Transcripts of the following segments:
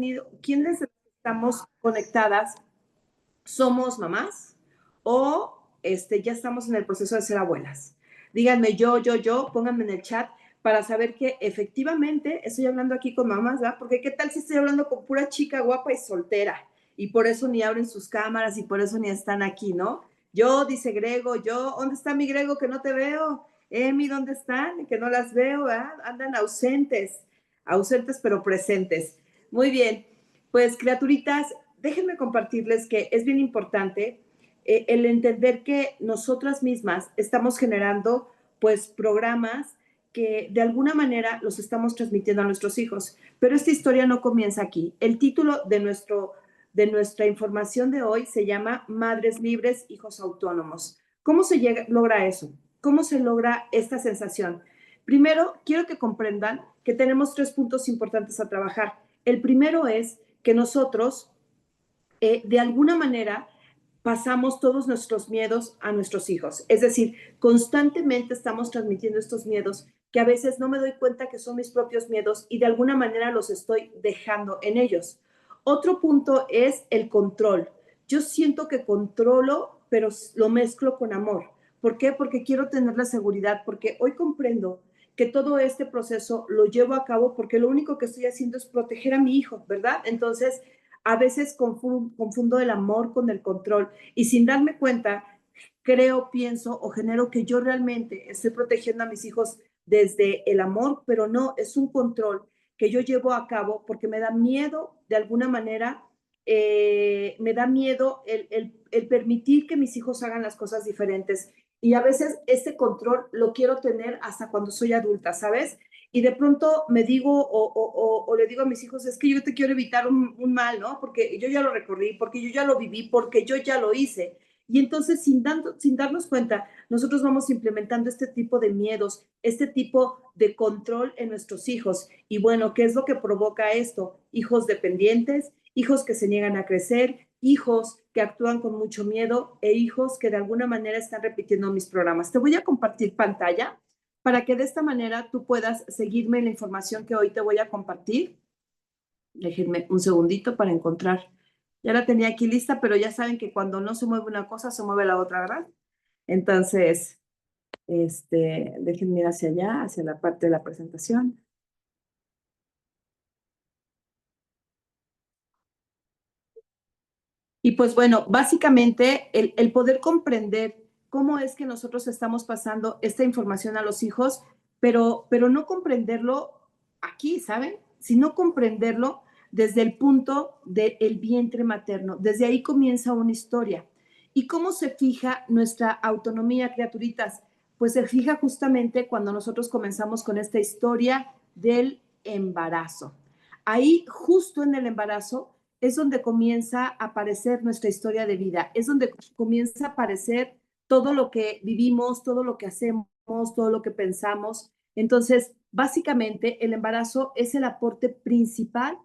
tenido, quiénes estamos conectadas, somos mamás o ya estamos en el proceso de ser abuelas? Díganme pónganme en el chat para saber que efectivamente estoy hablando aquí con mamás, ¿verdad? Porque qué tal si estoy hablando con pura chica guapa y soltera y por eso ni abren sus cámaras y por eso ni están aquí, ¿no? Yo, dice Grego, ¿dónde está mi Grego que no te veo? Emi, ¿dónde están? Que no las veo, ¿verdad? Andan ausentes pero presentes. Muy bien, pues criaturitas, déjenme compartirles que es bien importante el entender que nosotras mismas estamos generando pues programas que de alguna manera los estamos transmitiendo a nuestros hijos. Pero esta historia no comienza aquí. El título de nuestra información de hoy se llama Madres Libres, Hijos Autónomos. ¿Cómo se logra eso? ¿Cómo se logra esta sensación? Primero, quiero que comprendan que tenemos 3 puntos importantes a trabajar. El primero es que nosotros, de alguna manera, pasamos todos nuestros miedos a nuestros hijos. Es decir, constantemente estamos transmitiendo estos miedos que a veces no me doy cuenta que son mis propios miedos y de alguna manera los estoy dejando en ellos. Otro punto es el control. Yo siento que controlo, pero lo mezclo con amor. ¿Por qué? Porque quiero tener la seguridad, porque hoy comprendo que todo este proceso lo llevo a cabo porque lo único que estoy haciendo es proteger a mi hijo, ¿verdad? Entonces, a veces confundo el amor con el control y sin darme cuenta, creo, pienso o genero que yo realmente estoy protegiendo a mis hijos desde el amor, pero no, es un control que yo llevo a cabo porque me da miedo, de alguna manera, me da miedo el permitir que mis hijos hagan las cosas diferentes. Y a veces ese control lo quiero tener hasta cuando soy adulta, ¿sabes? Y de pronto me digo o le digo a mis hijos, es que yo te quiero evitar un mal, ¿no? Porque yo ya lo recorrí, porque yo ya lo viví, porque yo ya lo hice. Y entonces, sin darnos cuenta, nosotros vamos implementando este tipo de miedos, este tipo de control en nuestros hijos. Y bueno, ¿qué es lo que provoca esto? Hijos dependientes, hijos que se niegan a crecer, hijos que actúan con mucho miedo e hijos que de alguna manera están repitiendo mis programas. Te voy a compartir pantalla para que de esta manera tú puedas seguirme en la información que hoy te voy a compartir. Déjenme un segundito para encontrar. Ya la tenía aquí lista, pero ya saben que cuando no se mueve una cosa, se mueve la otra, ¿verdad? Entonces, déjenme ir hacia allá, hacia la parte de la presentación. Y pues bueno, básicamente el poder comprender cómo es que nosotros estamos pasando esta información a los hijos, pero no comprenderlo aquí, ¿saben? Sino comprenderlo desde el punto del vientre materno. Desde ahí comienza una historia. ¿Y cómo se fija nuestra autonomía, criaturitas? Pues se fija justamente cuando nosotros comenzamos con esta historia del embarazo. Ahí, justo en el embarazo, es donde comienza a aparecer nuestra historia de vida, es donde comienza a aparecer todo lo que vivimos, todo lo que hacemos, todo lo que pensamos. Entonces, básicamente, el embarazo es el aporte principal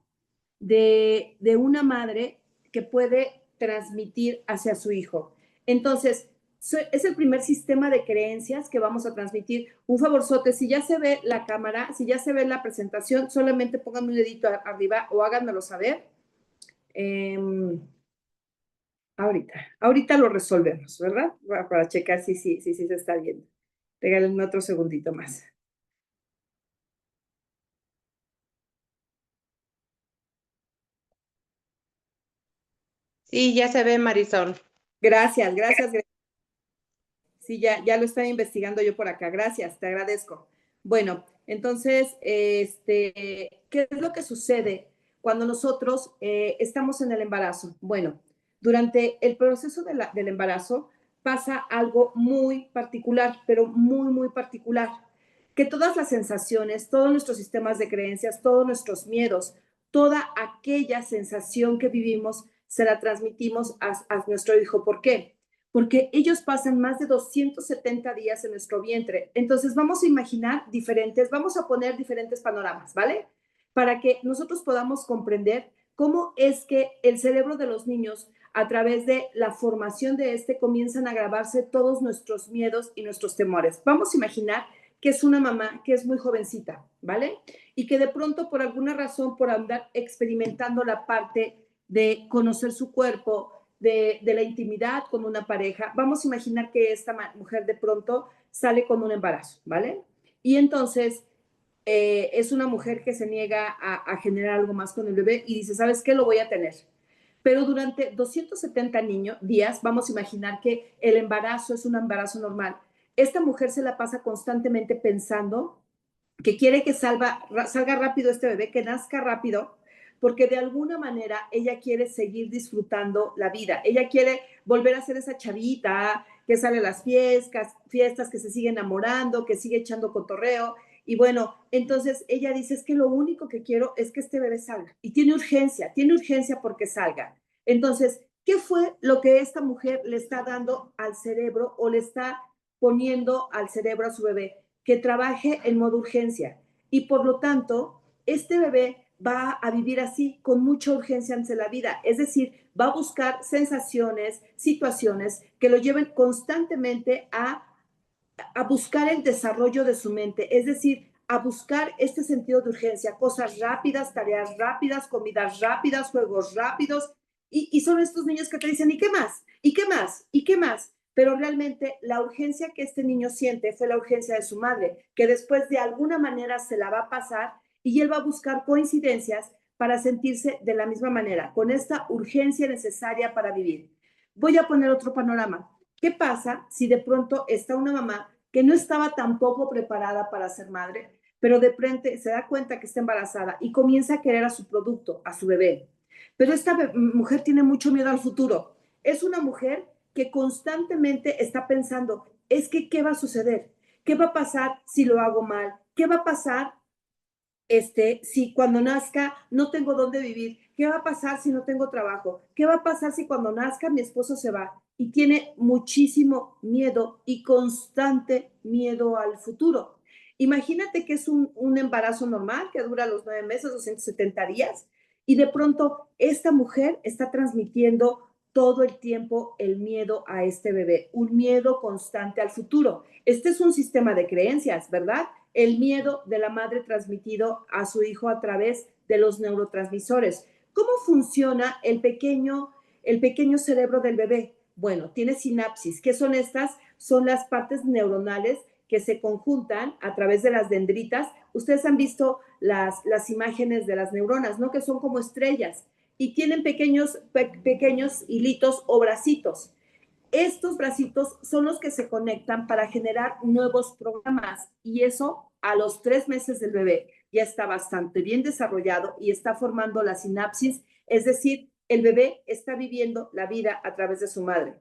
de una madre que puede transmitir hacia su hijo. Entonces, es el primer sistema de creencias que vamos a transmitir. Un favorzote, si ya se ve la cámara, si ya se ve la presentación, solamente pónganme un dedito arriba o háganmelo saber. Ahorita lo resolvemos, ¿verdad? Para checar si se está viendo. Regálenme otro segundito más. Sí, ya se ve, Marisol. Gracias. Sí, ya lo estaba investigando yo por acá. Gracias, te agradezco. Bueno, entonces, ¿qué es lo que sucede cuando nosotros estamos en el embarazo? Bueno, durante el proceso del embarazo pasa algo muy particular, pero muy, muy particular, que todas las sensaciones, todos nuestros sistemas de creencias, todos nuestros miedos, toda aquella sensación que vivimos, se la transmitimos a nuestro hijo. ¿Por qué? Porque ellos pasan más de 270 días en nuestro vientre. Entonces vamos a imaginar vamos a poner diferentes panoramas, ¿vale? Para que nosotros podamos comprender cómo es que el cerebro de los niños, a través de la formación de comienzan a grabarse todos nuestros miedos y nuestros temores. Vamos a imaginar que es una mamá que es muy jovencita, ¿vale? Y que de pronto, por alguna razón, por andar experimentando la parte de conocer su cuerpo, de la intimidad con una pareja, vamos a imaginar que esta mujer de pronto sale con un embarazo, ¿vale? Y entonces es una mujer que se niega a generar algo más con el bebé y dice, ¿sabes qué? Lo voy a tener. Pero durante 270 días, vamos a imaginar que el embarazo es un embarazo normal. Esta mujer se la pasa constantemente pensando que quiere que salga rápido este bebé, que nazca rápido, porque de alguna manera ella quiere seguir disfrutando la vida. Ella quiere volver a ser esa chavita que sale a las fiestas, que se sigue enamorando, que sigue echando cotorreo. Y bueno, entonces ella dice, es que lo único que quiero es que este bebé salga. Y tiene urgencia porque salga. Entonces, ¿qué fue lo que esta mujer le está dando al cerebro o le está poniendo al cerebro a su bebé? Que trabaje en modo urgencia. Y por lo tanto, este bebé va a vivir así, con mucha urgencia ante la vida. Es decir, va a buscar sensaciones, situaciones que lo lleven constantemente a buscar el desarrollo de su mente, es decir, a buscar este sentido de urgencia, cosas rápidas, tareas rápidas, comidas rápidas, juegos rápidos, y son estos niños que te dicen, ¿y qué más? ¿Y qué más? ¿Y qué más? Pero realmente la urgencia que este niño siente fue la urgencia de su madre, que después de alguna manera se la va a pasar y él va a buscar coincidencias para sentirse de la misma manera, con esta urgencia necesaria para vivir. Voy a poner otro panorama. ¿Qué pasa si de pronto está una mamá que no estaba tampoco preparada para ser madre, pero de frente se da cuenta que está embarazada y comienza a querer a su producto, a su bebé? Pero esta mujer tiene mucho miedo al futuro. Es una mujer que constantemente está pensando, es que, ¿qué va a suceder? ¿Qué va a pasar si lo hago mal? ¿Qué va a pasar si cuando nazca no tengo dónde vivir? ¿Qué va a pasar si no tengo trabajo? ¿Qué va a pasar si cuando nazca mi esposo se va? Y tiene muchísimo miedo y constante miedo al futuro. Imagínate que es un embarazo normal que dura los 9 meses, 270 días, y de pronto esta mujer está transmitiendo todo el tiempo el miedo a este bebé, un miedo constante al futuro. Este es un sistema de creencias, ¿verdad? El miedo de la madre transmitido a su hijo a través de los neurotransmisores. ¿Cómo funciona el pequeño cerebro del bebé? Bueno, tiene sinapsis. ¿Qué son estas? Son las partes neuronales que se conjuntan a través de las dendritas. Ustedes han visto las imágenes de las neuronas, ¿no? Que son como estrellas y tienen pequeños hilitos o bracitos. Estos bracitos son los que se conectan para generar nuevos programas y eso a los 3 meses del bebé ya está bastante bien desarrollado y está formando la sinapsis, es decir, el bebé está viviendo la vida a través de su madre.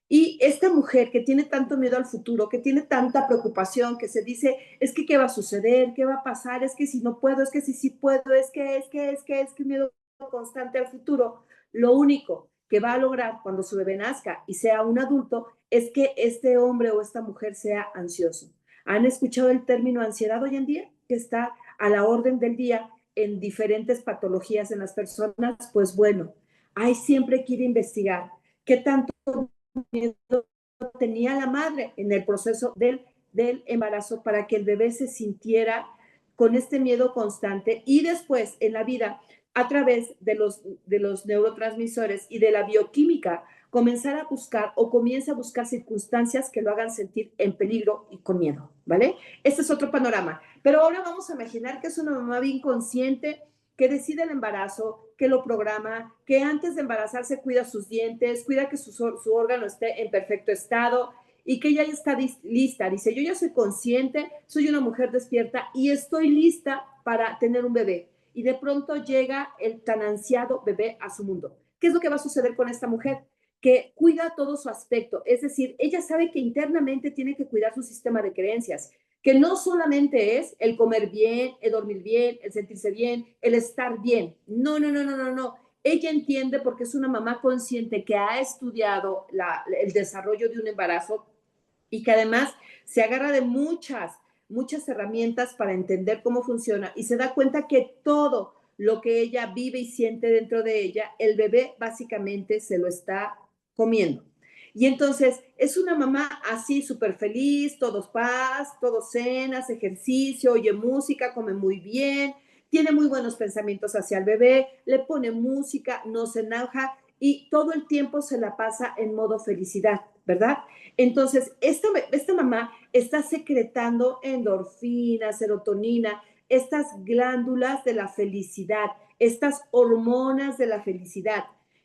Y esta mujer que tiene tanto miedo al futuro, que tiene tanta preocupación, que se dice, es que qué va a suceder, qué va a pasar, es que si no puedo, es que si sí puedo, es que miedo constante al futuro, lo único que va a lograr cuando su bebé nazca y sea un adulto es que este hombre o esta mujer sea ansioso. ¿Han escuchado el término ansiedad hoy en día? Que está a la orden del día en diferentes patologías en las personas. Pues bueno, hay siempre que ir a investigar qué tanto miedo tenía la madre en el proceso del embarazo para que el bebé se sintiera con este miedo constante y después en la vida a través de los neurotransmisores y de la bioquímica comenzar a buscar o comienza a buscar circunstancias que lo hagan sentir en peligro y con miedo, ¿vale? Este es otro panorama. Pero ahora vamos a imaginar que es una mamá bien consciente que decide el embarazo, que lo programa, que antes de embarazarse cuida sus dientes, cuida que su órgano esté en perfecto estado y que ella ya está lista. Dice, yo ya soy consciente, soy una mujer despierta y estoy lista para tener un bebé. Y de pronto llega el tan ansiado bebé a su mundo. ¿Qué es lo que va a suceder con esta mujer? Que cuida todo su aspecto, es decir, ella sabe que internamente tiene que cuidar su sistema de creencias, que no solamente es el comer bien, el dormir bien, el sentirse bien, el estar bien. No, no, no, no, no, no. Ella entiende porque es una mamá consciente que ha estudiado el desarrollo de un embarazo y que además se agarra de muchas herramientas para entender cómo funciona y se da cuenta que todo lo que ella vive y siente dentro de ella, el bebé básicamente se lo está comiendo. Y entonces es una mamá así súper feliz, todos paz, todos cenas, ejercicio, oye música, come muy bien, tiene muy buenos pensamientos hacia el bebé, le pone música, no se enoja y todo el tiempo se la pasa en modo felicidad, ¿verdad? Entonces, esta mamá está secretando endorfina, serotonina, estas glándulas de la felicidad, estas hormonas de la felicidad.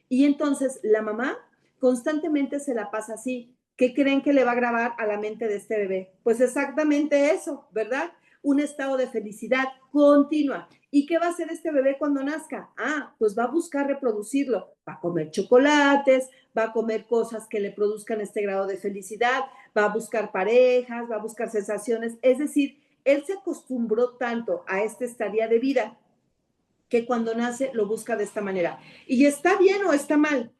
Y entonces la mamá constantemente se la pasa así. ¿Qué creen que le va a grabar a la mente de este bebé? Pues exactamente eso, ¿verdad? Un estado de felicidad continua. ¿Y qué va a hacer este bebé cuando nazca? Ah, pues va a buscar reproducirlo. Va a comer chocolates, va a comer cosas que le produzcan este grado de felicidad, va a buscar parejas, va a buscar sensaciones. Es decir, él se acostumbró tanto a esta estadía de vida que cuando nace lo busca de esta manera. ¿Y está bien o está mal?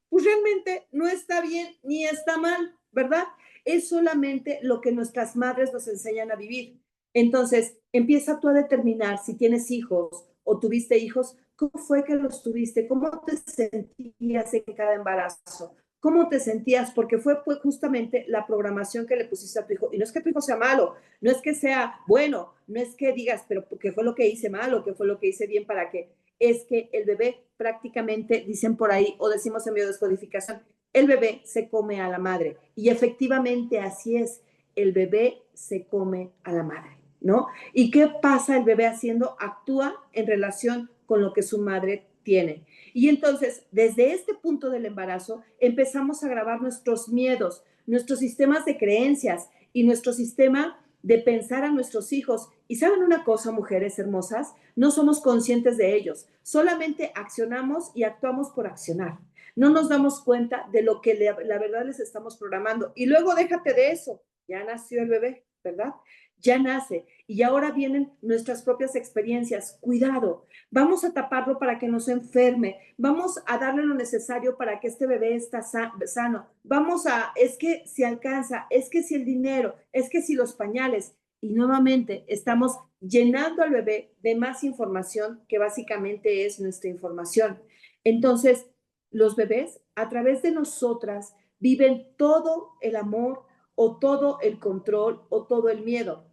Pues realmente no está bien ni está mal, ¿verdad? Es solamente lo que nuestras madres nos enseñan a vivir. Entonces, empieza tú a determinar si tienes hijos o tuviste hijos, cómo fue que los tuviste, cómo te sentías en cada embarazo, cómo te sentías, porque fue justamente la programación que le pusiste a tu hijo. Y no es que tu hijo sea malo, no es que sea bueno, no es que digas, pero ¿qué fue lo que hice mal o qué fue lo que hice bien para que? Es que el bebé prácticamente, dicen por ahí, o decimos en biodescodificación, el bebé se come a la madre. Y efectivamente así es, el bebé se come a la madre, ¿no? ¿Y qué pasa el bebé haciendo? Actúa en relación con lo que su madre tiene. Y entonces, desde este punto del embarazo, empezamos a grabar nuestros miedos, nuestros sistemas de creencias y nuestro sistema de pensar a nuestros hijos. Y saben una cosa, mujeres hermosas, no somos conscientes de ellos, solamente accionamos y actuamos por accionar. No nos damos cuenta de lo que la verdad les estamos programando. Y luego déjate de eso, ya nació el bebé, ¿verdad? Ya nace y ahora vienen nuestras propias experiencias. Cuidado, vamos a taparlo para que no se enferme, vamos a darle lo necesario para que este bebé esté sano, vamos a, es que si alcanza, es que si el dinero, es que si los pañales, y nuevamente estamos llenando al bebé de más información que básicamente es nuestra información. Entonces, los bebés a través de nosotras viven todo el amor o todo el control o todo el miedo.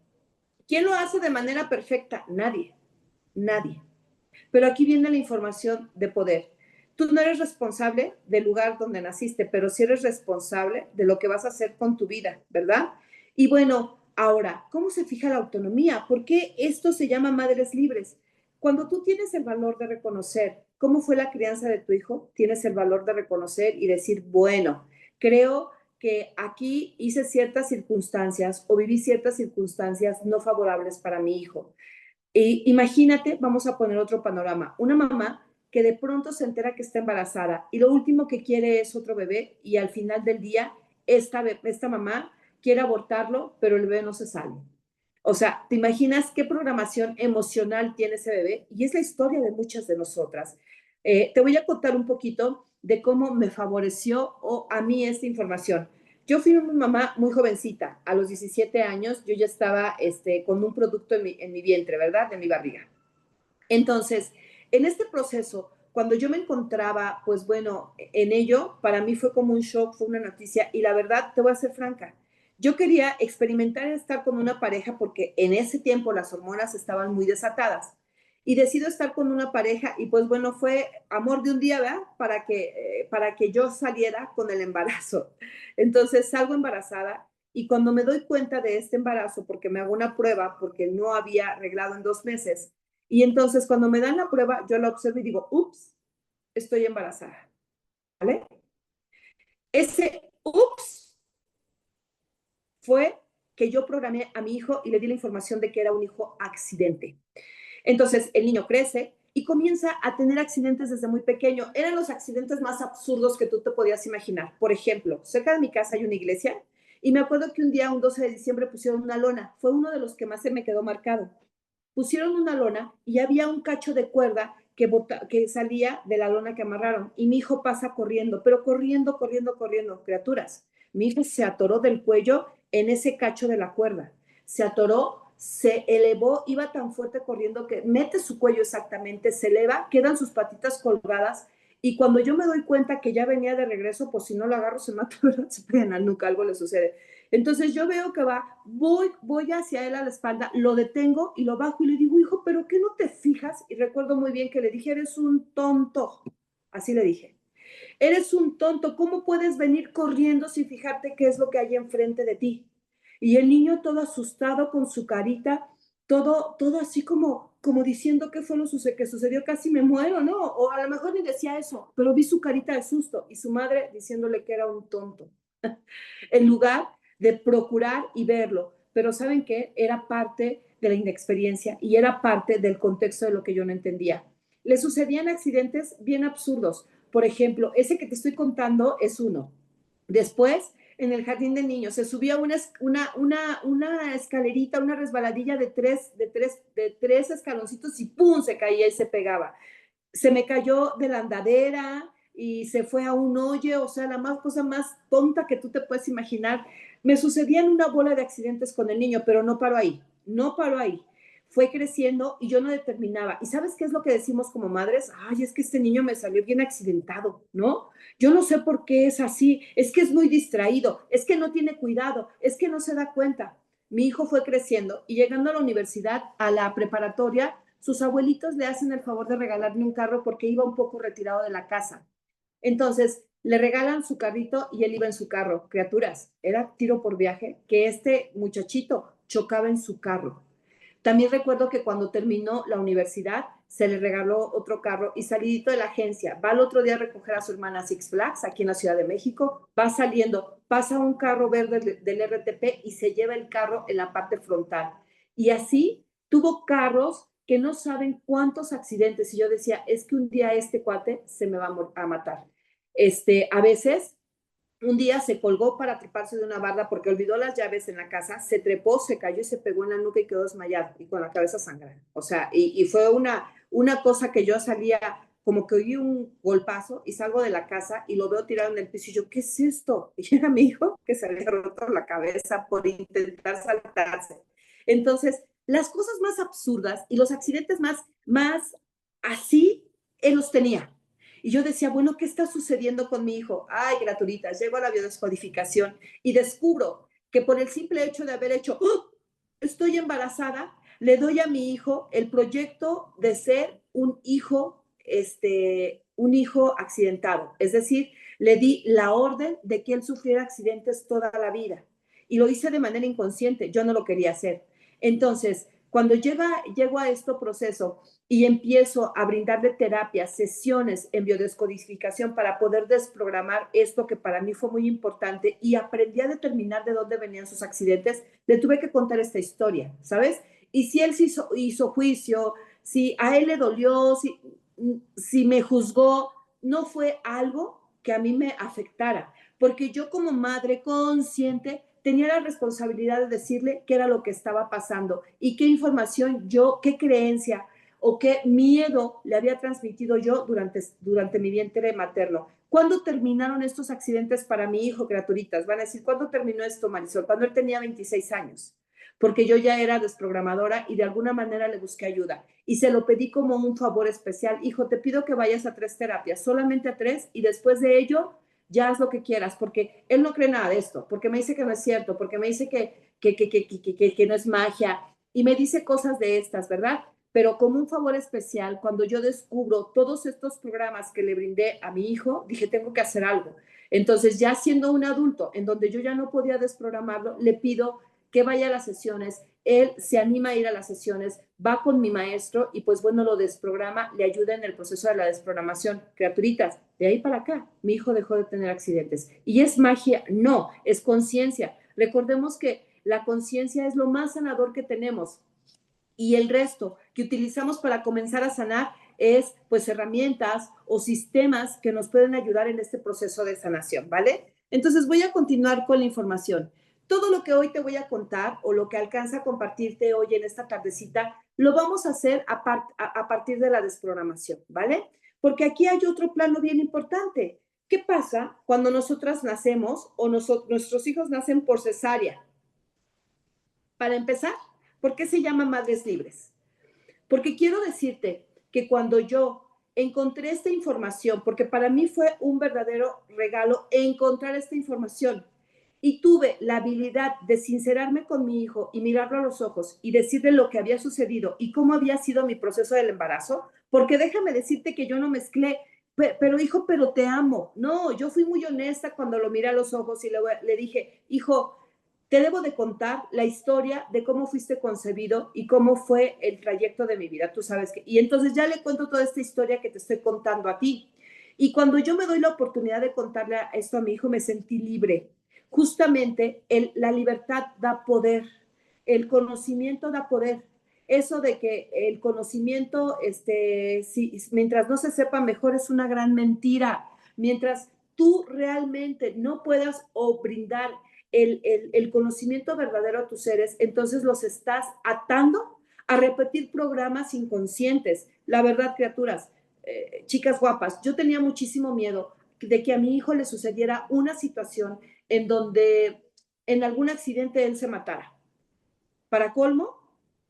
¿Quién lo hace de manera perfecta? Nadie, nadie. Pero aquí viene la información de poder. Tú no eres responsable del lugar donde naciste, pero sí eres responsable de lo que vas a hacer con tu vida, ¿verdad? Y bueno, ahora, ¿cómo se fija la autonomía? ¿Por qué esto se llama madres libres? Cuando tú tienes el valor de reconocer cómo fue la crianza de tu hijo, tienes el valor de reconocer y decir, bueno, creo que aquí hice ciertas circunstancias o viví ciertas circunstancias no favorables para mi hijo. Imagínate, vamos a poner otro panorama, una mamá que de pronto se entera que está embarazada y lo último que quiere es otro bebé y al final del día esta mamá quiere abortarlo, pero el bebé no se sale. O sea, ¿te imaginas qué programación emocional tiene ese bebé? Y es la historia de muchas de nosotras. Te voy a contar un poquito de cómo me favoreció a mí esta información. Yo fui una mamá muy jovencita. A los 17 años yo ya estaba con un producto en mi vientre, ¿verdad? En mi barriga. Entonces, en este proceso, cuando yo me encontraba, pues bueno, en ello, para mí fue como un shock, fue una noticia. Y la verdad, te voy a ser franca, yo quería experimentar estar con una pareja porque en ese tiempo las hormonas estaban muy desatadas. Y decido estar con una pareja y pues bueno, fue amor de un día, ¿verdad? Para que yo saliera con el embarazo. Entonces salgo embarazada y cuando me doy cuenta de este embarazo, porque me hago una prueba, porque no había arreglado en 2 meses, y entonces cuando me dan la prueba, yo la observo y digo, ups, estoy embarazada, ¿vale? Ese ups fue que yo programé a mi hijo y le di la información de que era un hijo accidente. Entonces el niño crece y comienza a tener accidentes desde muy pequeño. Eran los accidentes más absurdos que tú te podías imaginar. Por ejemplo, cerca de mi casa hay una iglesia y me acuerdo que un día, un 12 de diciembre, pusieron una lona. Fue uno de los que más se me quedó marcado. Pusieron una lona y había un cacho de cuerda que salía de la lona que amarraron. Y mi hijo pasa corriendo, pero corriendo, corriendo, corriendo, criaturas. Mi hijo se atoró del cuello en ese cacho de la cuerda. Se atoró, se elevó, iba tan fuerte corriendo que mete su cuello exactamente, se eleva, quedan sus patitas colgadas Y cuando yo me doy cuenta que ya venía de regreso, pues si no lo agarro, se mata, ¿verdad? Se pega en la nuca, algo le sucede. Entonces yo veo que va, voy hacia él a la espalda, lo detengo y lo bajo y le digo, hijo, ¿pero qué no te fijas? Y recuerdo muy bien que le dije, eres un tonto. Así le dije, eres un tonto, ¿cómo puedes venir corriendo sin fijarte qué es lo que hay enfrente de ti? Y el niño todo asustado con su carita, todo así como diciendo qué fue lo que sucedió, casi me muero, ¿no? O a lo mejor ni decía eso, pero vi su carita de susto y su madre diciéndole que era un tonto, en lugar de procurar y verlo. Pero ¿saben qué? Era parte de la inexperiencia y era parte del contexto de lo que yo no entendía. Le sucedían accidentes bien absurdos. Por ejemplo, ese que te estoy contando es uno. Después, en el jardín de niños, se subía una escalerita, una resbaladilla de tres escaloncitos y ¡pum! Se caía y se pegaba. Se me cayó de la andadera y se fue a un hoyo, o sea, cosa más tonta que tú te puedes imaginar. Me sucedían una bola de accidentes con el niño, pero no paró ahí, no paró ahí. Fue creciendo y yo no determinaba. ¿Y sabes qué es lo que decimos como madres? Ay, es que este niño me salió bien accidentado, ¿no? Yo no sé por qué es así, es que es muy distraído, es que no tiene cuidado, es que no se da cuenta. Mi hijo fue creciendo y llegando a la universidad, a la preparatoria, sus abuelitos le hacen el favor de regalarle un carro porque iba un poco retirado de la casa. Entonces, le regalan su carrito y él iba en su carro. Criaturas, era tiro por viaje que este muchachito chocaba en su carro. También recuerdo que cuando terminó la universidad, se le regaló otro carro y salidito de la agencia, va al otro día a recoger a su hermana Six Flags aquí en la Ciudad de México, va saliendo, pasa un carro verde del RTP y se lleva el carro en la parte frontal. Y así tuvo carros que no saben cuántos accidentes. Y yo decía, es que un día este cuate se me va a matar. A veces un día se colgó para treparse de una barda porque olvidó las llaves en la casa, se trepó, se cayó y se pegó en la nuca y quedó desmayado y con la cabeza sangrando. O sea, y fue una cosa que yo salía, como que oí un golpazo y salgo de la casa y lo veo tirado en el piso y yo, ¿qué es esto? Y era mi hijo que se había roto la cabeza por intentar saltarse. Entonces, las cosas más absurdas y los accidentes más así, él los tenía. Y yo decía, bueno, ¿qué está sucediendo con mi hijo? Ay, criaturitas, llego a la biodescodificación y descubro que por el simple hecho de haber hecho, ¡oh! Estoy embarazada, le doy a mi hijo el proyecto de ser un hijo accidentado. Es decir, le di la orden de que él sufriera accidentes toda la vida. Y lo hice de manera inconsciente, yo no lo quería hacer. Entonces, cuando llego a este proceso y empiezo a brindarle terapias, sesiones en biodescodificación para poder desprogramar esto que para mí fue muy importante y aprendí a determinar de dónde venían sus accidentes, le tuve que contar esta historia, ¿sabes? Y si él hizo juicio, si a él le dolió, si me juzgó, no fue algo que a mí me afectara, porque yo como madre consciente tenía la responsabilidad de decirle qué era lo que estaba pasando y qué información qué creencia o qué miedo le había transmitido yo durante mi vientre materno. ¿Cuándo terminaron estos accidentes para mi hijo, criaturitas? Van a decir, ¿cuándo terminó esto, Marisol? Cuando él tenía 26 años, porque yo ya era desprogramadora y de alguna manera le busqué ayuda. Y se lo pedí como un favor especial. Hijo, te pido que vayas a 3 terapias, solamente a 3, y después de ello ya haz lo que quieras, porque él no cree nada de esto, porque me dice que no es cierto, porque me dice que no es magia, y me dice cosas de estas, ¿verdad? Pero como un favor especial, cuando yo descubro todos estos programas que le brindé a mi hijo, dije, tengo que hacer algo. Entonces, ya siendo un adulto, en donde yo ya no podía desprogramarlo, le pido que vaya a las sesiones, él se anima a ir a las sesiones, va con mi maestro y pues bueno, lo desprograma, le ayuda en el proceso de la desprogramación. Criaturitas, de ahí para acá, mi hijo dejó de tener accidentes. ¿Y es magia? No, es conciencia. Recordemos que la conciencia es lo más sanador que tenemos y el resto que utilizamos para comenzar a sanar es pues herramientas o sistemas que nos pueden ayudar en este proceso de sanación, ¿vale? Entonces voy a continuar con la información. Todo lo que hoy te voy a contar o lo que alcanza a compartirte hoy en esta tardecita, lo vamos a hacer a partir de la desprogramación, ¿vale? Porque aquí hay otro plano bien importante. ¿Qué pasa cuando nosotras nacemos o nuestros hijos nacen por cesárea? Para empezar, ¿por qué se llama madres libres? Porque quiero decirte que cuando yo encontré esta información, porque para mí fue un verdadero regalo encontrar esta información. Y tuve la habilidad de sincerarme con mi hijo y mirarlo a los ojos y decirle lo que había sucedido y cómo había sido mi proceso del embarazo, porque déjame decirte que yo no mezclé, pero hijo, pero te amo. No, yo fui muy honesta cuando lo miré a los ojos y le dije, hijo, te debo de contar la historia de cómo fuiste concebido y cómo fue el trayecto de mi vida. Tú sabes que, y entonces ya le cuento toda esta historia que te estoy contando a ti. Y cuando yo me doy la oportunidad de contarle esto a mi hijo, me sentí libre. Justamente la libertad da poder, el conocimiento da poder. Eso de que el conocimiento, mientras no se sepa mejor, es una gran mentira. Mientras tú realmente no puedas o brindar el conocimiento verdadero a tus seres, entonces los estás atando a repetir programas inconscientes. La verdad, criaturas, chicas guapas, yo tenía muchísimo miedo de que a mi hijo le sucediera una situación en donde en algún accidente él se matara. Para colmo,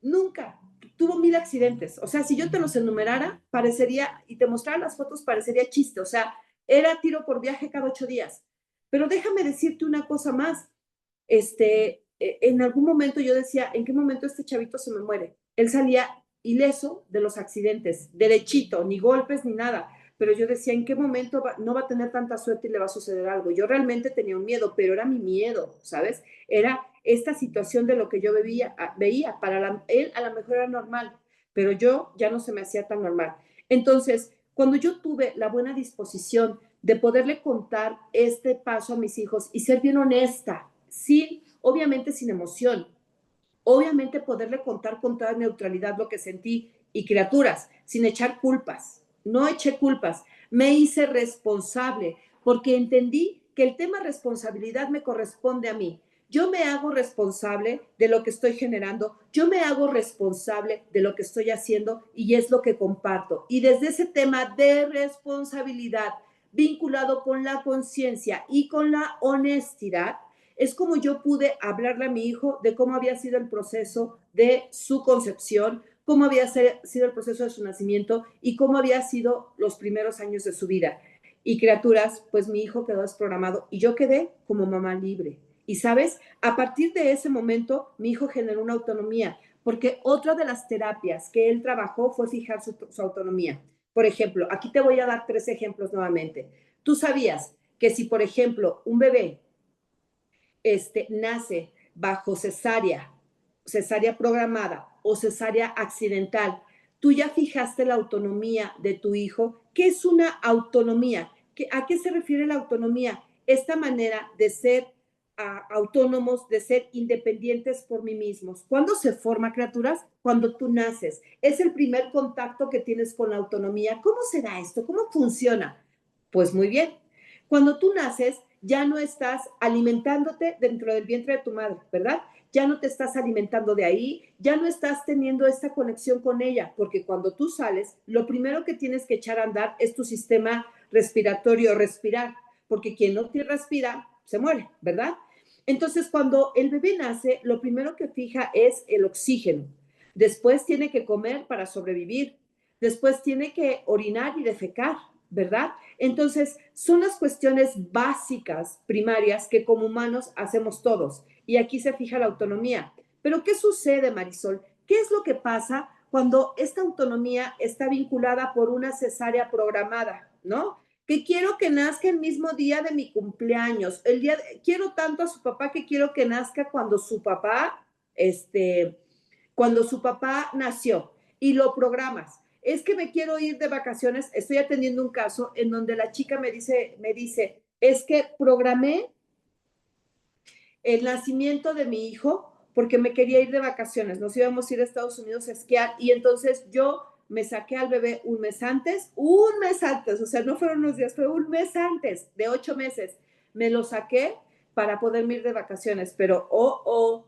nunca tuvo 1000 accidentes. O sea, si yo te los enumerara, parecería, y te mostrara las fotos, parecería chiste. O sea, era tiro por viaje cada 8 días. Pero déjame decirte una cosa más. En algún momento yo decía, ¿en qué momento este chavito se me muere? Él salía ileso de los accidentes, derechito, ni golpes ni nada. Pero yo decía, ¿en qué momento no va a tener tanta suerte y le va a suceder algo? Yo realmente tenía un miedo, pero era mi miedo, ¿sabes? Era esta situación de lo que yo veía. Para él a lo mejor era normal, pero yo ya no se me hacía tan normal. Entonces, cuando yo tuve la buena disposición de poderle contar este paso a mis hijos y ser bien honesta, obviamente sin emoción, obviamente poderle contar con toda neutralidad lo que sentí y criaturas, sin echar culpas. No eché culpas, me hice responsable porque entendí que el tema responsabilidad me corresponde a mí. Yo me hago responsable de lo que estoy generando, yo me hago responsable de lo que estoy haciendo y es lo que comparto. Y desde ese tema de responsabilidad vinculado con la conciencia y con la honestidad, es como yo pude hablarle a mi hijo de cómo había sido el proceso de su concepción, cómo había sido el proceso de su nacimiento y cómo había sido los primeros años de su vida. Y criaturas, pues mi hijo quedó desprogramado y yo quedé como mamá libre. Y sabes, a partir de ese momento, mi hijo generó una autonomía, porque otra de las terapias que él trabajó fue fijar su autonomía. Por ejemplo, aquí te voy a dar 3 ejemplos nuevamente. Tú sabías que si, por ejemplo, un bebé nace bajo cesárea programada o cesárea accidental, tú ya fijaste la autonomía de tu hijo. ¿Qué es una autonomía? ¿A qué se refiere la autonomía? Esta manera de ser autónomos, de ser independientes por mí mismos. ¿Cuándo se forma, criaturas? Cuando tú naces. Es el primer contacto que tienes con la autonomía. ¿Cómo será esto? ¿Cómo funciona? Pues muy bien. Cuando tú naces, ya no estás alimentándote dentro del vientre de tu madre, ¿verdad? Ya no te estás alimentando de ahí, ya no estás teniendo esta conexión con ella, porque cuando tú sales, lo primero que tienes que echar a andar es tu sistema respiratorio, respirar, porque quien no te respira, se muere, ¿verdad? Entonces, cuando el bebé nace, lo primero que fija es el oxígeno. Después tiene que comer para sobrevivir. Después tiene que orinar y defecar, ¿verdad? Entonces, son las cuestiones básicas, primarias, que como humanos hacemos todos. Y aquí se fija la autonomía. Pero, ¿qué sucede, Marisol? ¿Qué es lo que pasa cuando esta autonomía está vinculada por una cesárea programada, ¿no? Que quiero que nazca el mismo día de mi cumpleaños. Quiero tanto a su papá que quiero que nazca cuando su papá nació y lo programas. Es que me quiero ir de vacaciones. Estoy atendiendo un caso en donde la chica me dice, es que programé el nacimiento de mi hijo porque me quería ir de vacaciones. Nos íbamos a ir a Estados Unidos a esquiar y entonces yo me saqué al bebé un mes antes, o sea, no fueron unos días, fue un mes antes, de 8 meses. Me lo saqué para poderme ir de vacaciones, pero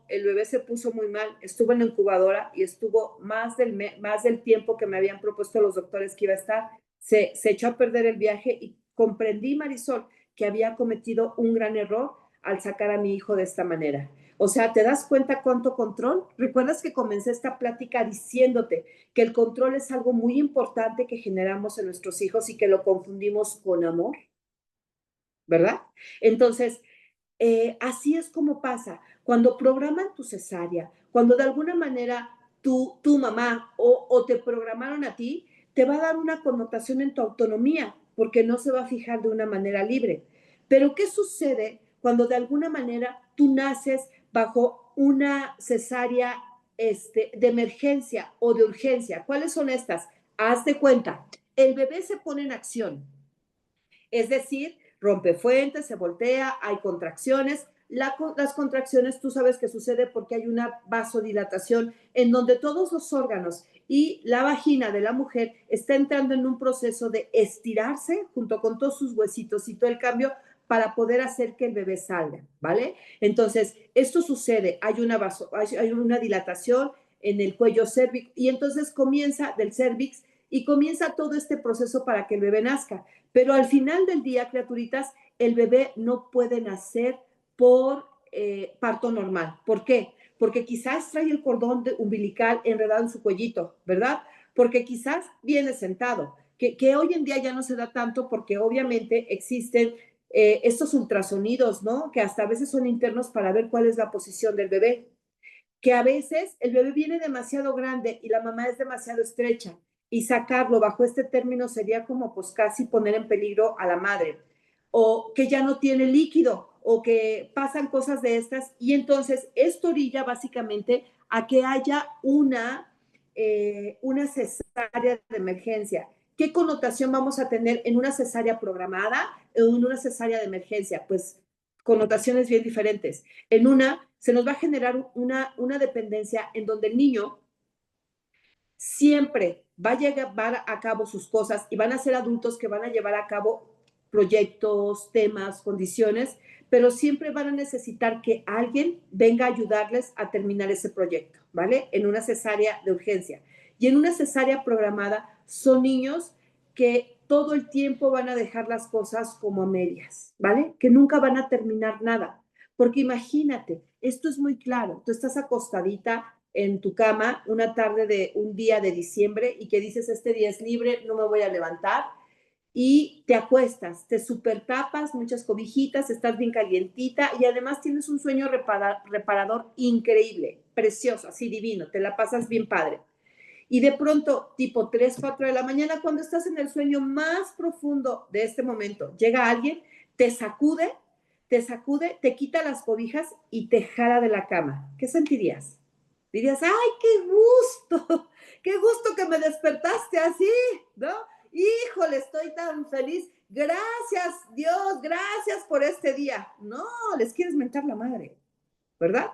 el bebé se puso muy mal, estuvo en la incubadora y estuvo más del tiempo que me habían propuesto los doctores que iba a estar. Se echó a perder el viaje y comprendí, Marisol, que había cometido un gran error al sacar a mi hijo de esta manera. O sea, ¿te das cuenta cuánto control? ¿Recuerdas que comencé esta plática diciéndote que el control es algo muy importante que generamos en nuestros hijos y que lo confundimos con amor? ¿Verdad? Entonces, así es como pasa. Cuando programan tu cesárea, cuando de alguna manera tu mamá o te programaron a ti, te va a dar una connotación en tu autonomía, porque no se va a fijar de una manera libre. Pero ¿qué sucede cuando de alguna manera tú naces bajo una cesárea de emergencia o de urgencia? ¿Cuáles son estas? Haz de cuenta, el bebé se pone en acción, es decir, rompe fuentes, se voltea, hay contracciones. Las contracciones, tú sabes que sucede porque hay una vasodilatación en donde todos los órganos y la vagina de la mujer está entrando en un proceso de estirarse junto con todos sus huesitos y todo el cambio para poder hacer que el bebé salga, ¿vale? Entonces, esto sucede, hay una dilatación en el cuello cérvico y entonces comienza del cérvix y comienza todo este proceso para que el bebé nazca. Pero al final del día, criaturitas, el bebé no puede nacer por parto normal. ¿Por qué? Porque quizás trae el cordón umbilical enredado en su cuellito, ¿verdad? Porque quizás viene sentado, que hoy en día ya no se da tanto porque obviamente existen estos ultrasonidos, ¿no? Que hasta a veces son internos para ver cuál es la posición del bebé. Que a veces el bebé viene demasiado grande y la mamá es demasiado estrecha y sacarlo bajo este término sería como pues casi poner en peligro a la madre o que ya no tiene líquido o que pasan cosas de estas y entonces esto orilla básicamente a que haya una cesárea de emergencia. ¿Qué connotación vamos a tener en una cesárea programada o en una cesárea de emergencia? Pues connotaciones bien diferentes. En una se nos va a generar una dependencia en donde el niño siempre va a llevar a cabo sus cosas y van a ser adultos que van a llevar a cabo proyectos, temas, condiciones, pero siempre van a necesitar que alguien venga a ayudarles a terminar ese proyecto, ¿vale? En una cesárea de urgencia. Y en una cesárea programada son niños que todo el tiempo van a dejar las cosas como a medias, ¿vale? Que nunca van a terminar nada. Porque imagínate, esto es muy claro, tú estás acostadita en tu cama una tarde de un día de diciembre y que dices, este día es libre, no me voy a levantar, y te acuestas, te super tapas, muchas cobijitas, estás bien calientita y además tienes un sueño reparador increíble, precioso, así divino, te la pasas bien padre. Y de pronto, tipo 3 4 de la mañana, cuando estás en el sueño más profundo de este momento, llega alguien, te sacude, te quita las cobijas y te jala de la cama. ¿Qué sentirías? Dirías, ¡ay, qué gusto! ¡Qué gusto que me despertaste así! ¿No? Híjole, estoy tan feliz. Gracias, Dios, gracias por este día. No, les quieres mentar la madre, ¿verdad?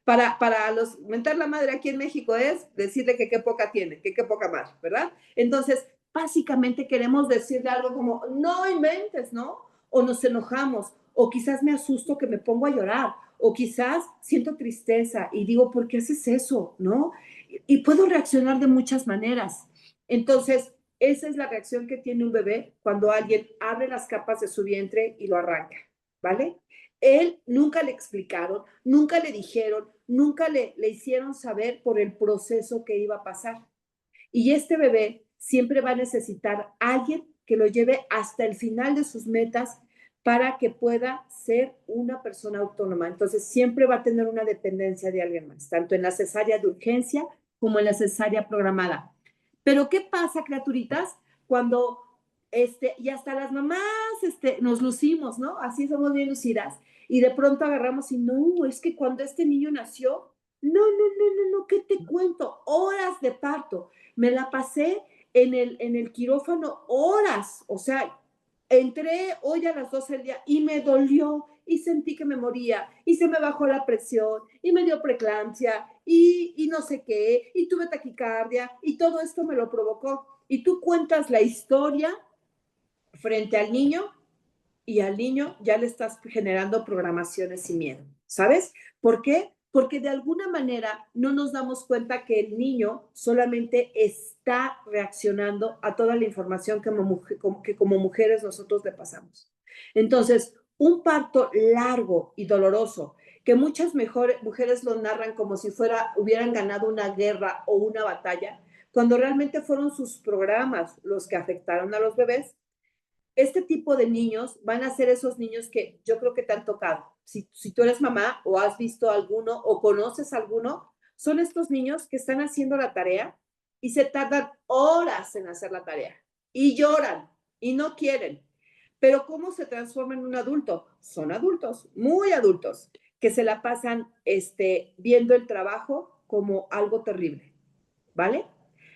Para los mentar la madre aquí en México es decirle que qué poca tiene, que qué poca madre, ¿verdad? Entonces, básicamente queremos decirle algo como, no inventes, ¿no? O nos enojamos, o quizás me asusto que me pongo a llorar, o quizás siento tristeza y digo, ¿por qué haces eso? ¿No? Y puedo reaccionar de muchas maneras. Entonces, esa es la reacción que tiene un bebé cuando alguien abre las capas de su vientre y lo arranca, ¿vale? Él nunca le explicaron, nunca le dijeron, nunca le hicieron saber por el proceso que iba a pasar. Y este bebé siempre va a necesitar a alguien que lo lleve hasta el final de sus metas para que pueda ser una persona autónoma. Entonces siempre va a tener una dependencia de alguien más, tanto en la cesárea de urgencia como en la cesárea programada. Pero ¿qué pasa, criaturitas, cuando y hasta las mamás nos lucimos, ¿no? Así somos bien lucidas. Y de pronto agarramos y no, es que cuando este niño nació, no, ¿qué te cuento? Horas de parto. Me la pasé en el quirófano horas, o sea, entré hoy a las 12 del día y me dolió y sentí que me moría y se me bajó la presión y me dio preeclampsia y no sé qué y tuve taquicardia y todo esto me lo provocó. Y tú cuentas la historia frente al niño y al niño ya le estás generando programaciones y miedo, ¿sabes? ¿Por qué? Porque de alguna manera no nos damos cuenta que el niño solamente está reaccionando a toda la información que como mujeres nosotros le pasamos. Entonces, un parto largo y doloroso que muchas mujeres lo narran como si hubieran ganado una guerra o una batalla, cuando realmente fueron sus programas los que afectaron a los bebés. Este tipo de niños van a ser esos niños que yo creo que te han tocado. Si tú eres mamá o has visto alguno o conoces alguno, son estos niños que están haciendo la tarea y se tardan horas en hacer la tarea y lloran y no quieren. Pero ¿cómo se transforma en un adulto? Son adultos, muy adultos, que se la pasan viendo el trabajo como algo terrible, ¿vale?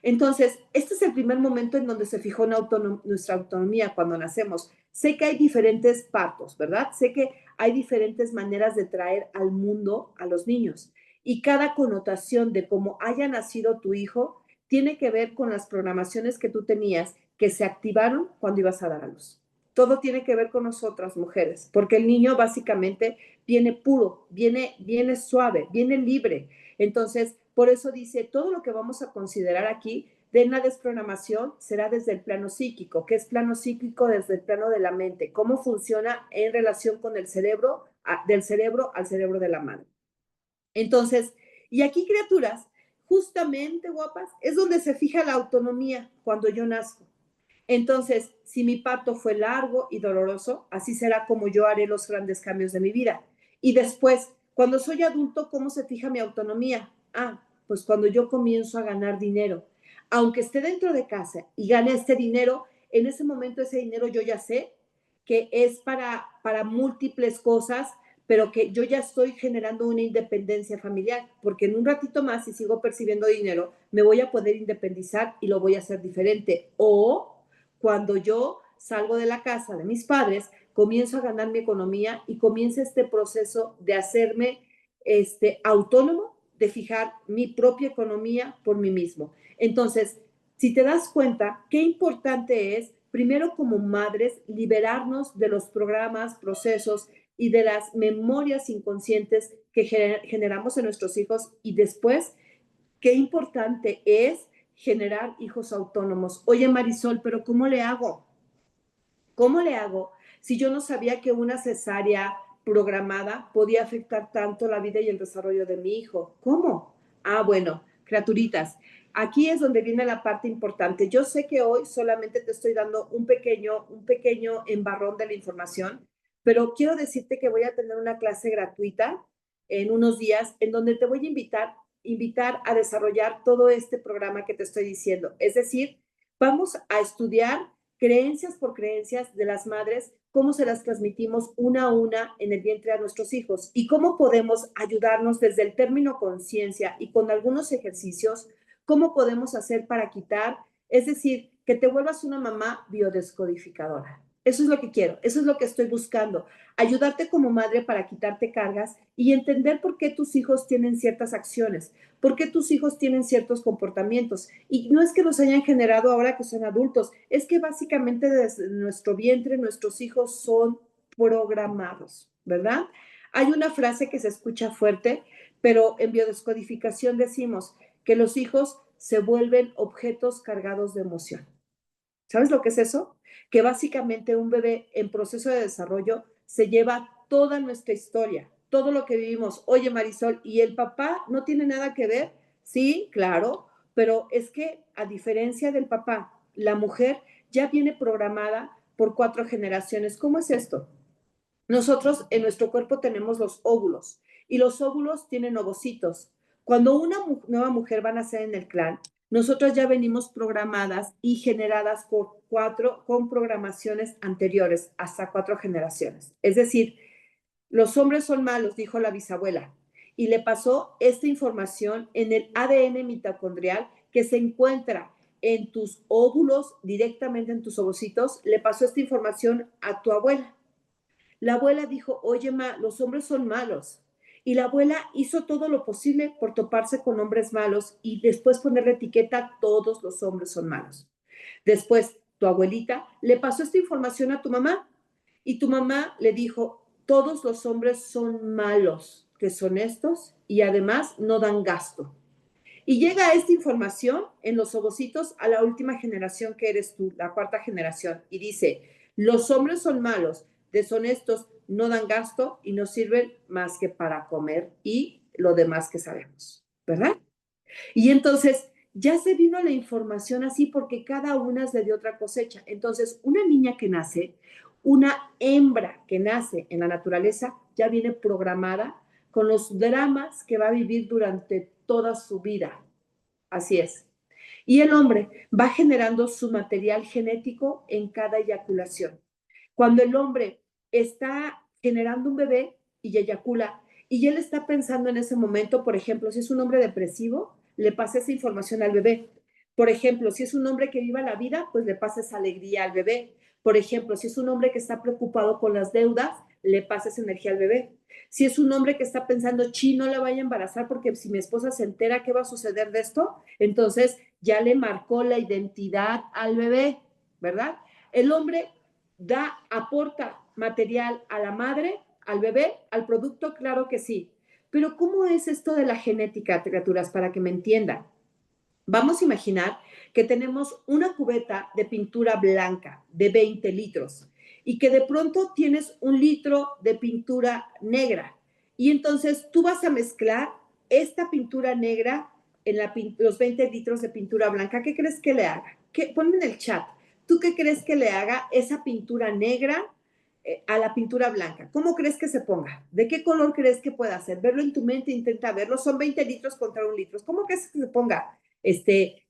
Entonces, este es el primer momento en donde se fijó nuestra autonomía cuando nacemos. Sé que hay diferentes partos, ¿verdad? Sé que hay diferentes maneras de traer al mundo a los niños y cada connotación de cómo haya nacido tu hijo tiene que ver con las programaciones que tú tenías que se activaron cuando ibas a dar a luz. Todo tiene que ver con nosotras, mujeres, porque el niño básicamente viene puro, viene suave, viene libre. Entonces, por eso dice, todo lo que vamos a considerar aquí de la desprogramación será desde el plano psíquico. ¿Qué es plano psíquico? Desde el plano de la mente. ¿Cómo funciona en relación con el cerebro, del cerebro al cerebro de la madre? Entonces, y aquí, criaturas, justamente, guapas, es donde se fija la autonomía cuando yo nazco. Entonces, si mi parto fue largo y doloroso, así será como yo haré los grandes cambios de mi vida. Y después, cuando soy adulto, ¿cómo se fija mi autonomía? Ah, pues cuando yo comienzo a ganar dinero. Aunque esté dentro de casa y gane este dinero, en ese momento ese dinero yo ya sé que es para múltiples cosas, pero que yo ya estoy generando una independencia familiar, porque en un ratito más, si sigo percibiendo dinero, me voy a poder independizar y lo voy a hacer diferente. O cuando yo salgo de la casa de mis padres, comienzo a ganar mi economía y comienza este proceso de hacerme autónomo, de fijar mi propia economía por mí mismo. Entonces, si te das cuenta, qué importante es, primero como madres, liberarnos de los programas, procesos y de las memorias inconscientes que generamos en nuestros hijos y después, qué importante es generar hijos autónomos. Oye, Marisol, pero ¿cómo le hago? ¿Cómo le hago si yo no sabía que una cesárea programada podía afectar tanto la vida y el desarrollo de mi hijo? ¿Cómo? Ah, bueno, criaturitas, aquí es donde viene la parte importante. Yo sé que hoy solamente te estoy dando un pequeño embarrón de la información, pero quiero decirte que voy a tener una clase gratuita en unos días en donde te voy a invitar a desarrollar todo este programa que te estoy diciendo. Es decir, vamos a estudiar creencias por creencias de las madres, cómo se las transmitimos una a una en el vientre a nuestros hijos y cómo podemos ayudarnos desde el término conciencia y con algunos ejercicios, cómo podemos hacer para quitar, es decir, que te vuelvas una mamá biodescodificadora. Eso es lo que quiero, eso es lo que estoy buscando, ayudarte como madre para quitarte cargas y entender por qué tus hijos tienen ciertas acciones, por qué tus hijos tienen ciertos comportamientos. Y no es que los hayan generado ahora que son adultos, es que básicamente desde nuestro vientre nuestros hijos son programados, ¿verdad? Hay una frase que se escucha fuerte, pero en biodescodificación decimos que los hijos se vuelven objetos cargados de emoción. ¿Sabes lo que es eso? Que básicamente un bebé en proceso de desarrollo se lleva toda nuestra historia, todo lo que vivimos. Oye, Marisol, ¿y el papá no tiene nada que ver? Sí, claro, pero es que a diferencia del papá, la mujer ya viene programada por 4 generaciones. ¿Cómo es esto? Nosotros en nuestro cuerpo tenemos los óvulos y los óvulos tienen ovocitos. Cuando una nueva mujer va a nacer en el clan, nosotras ya venimos programadas y generadas con programaciones anteriores, hasta 4 generaciones. Es decir, los hombres son malos, dijo la bisabuela, y le pasó esta información en el ADN mitocondrial que se encuentra en tus óvulos, directamente en tus ovocitos, le pasó esta información a tu abuela. La abuela dijo, oye, ma, los hombres son malos. Y la abuela hizo todo lo posible por toparse con hombres malos y después ponerle etiqueta, todos los hombres son malos. Después, tu abuelita le pasó esta información a tu mamá y tu mamá le dijo, todos los hombres son malos, deshonestos y además no dan gasto. Y llega esta información en los ovocitos a la última generación que eres tú, la 4 generación, y dice, los hombres son malos, deshonestos, no dan gasto y no sirven más que para comer y lo demás que sabemos, ¿verdad? Y entonces ya se vino la información así porque cada una es de otra cosecha. Entonces, una niña que nace, una hembra que nace en la naturaleza, ya viene programada con los dramas que va a vivir durante toda su vida. Así es. Y el hombre va generando su material genético en cada eyaculación. Cuando el hombre está generando un bebé y eyacula, y él está pensando en ese momento, por ejemplo, si es un hombre depresivo, le pasa esa información al bebé. Por ejemplo, si es un hombre que viva la vida, pues le pasa esa alegría al bebé. Por ejemplo, si es un hombre que está preocupado con las deudas, le pasa esa energía al bebé. Si es un hombre que está pensando, no le vaya a embarazar porque si mi esposa se entera, ¿qué va a suceder de esto? Entonces ya le marcó la identidad al bebé, ¿verdad? El hombre aporta material a la madre, al bebé, al producto, claro que sí. Pero ¿cómo es esto de la genética, criaturas, para que me entiendan? Vamos a imaginar que tenemos una cubeta de pintura blanca de 20 litros y que de pronto tienes un litro de pintura negra. Y entonces tú vas a mezclar esta pintura negra en los 20 litros de pintura blanca. ¿Qué crees que le haga? Ponme en el chat. ¿Tú qué crees que le haga esa pintura negra a la pintura blanca? ¿Cómo crees que se ponga? ¿De qué color crees que pueda ser? Verlo en tu mente, intenta verlo. Son 20 litros contra un litro. ¿Cómo crees que se ponga?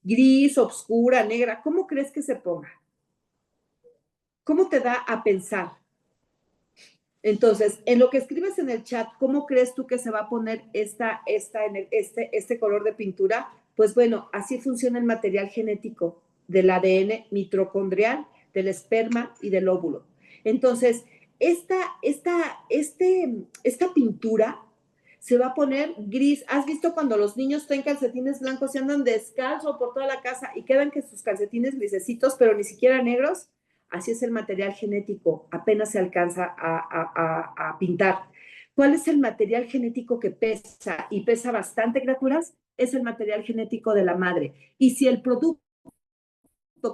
Gris, oscura, negra, ¿cómo crees que se ponga? ¿Cómo te da a pensar? Entonces, en lo que escribes en el chat, ¿cómo crees tú que se va a poner este color de pintura? Pues bueno, así funciona el material genético del ADN mitocondrial, del esperma y del óvulo. Entonces, esta pintura se va a poner gris. ¿Has visto cuando los niños traen calcetines blancos y andan descalzo por toda la casa y quedan que sus calcetines grisecitos, pero ni siquiera negros? Así es el material genético, apenas se alcanza a pintar. ¿Cuál es el material genético que pesa y pesa bastante, criaturas? Es el material genético de la madre. Y si el producto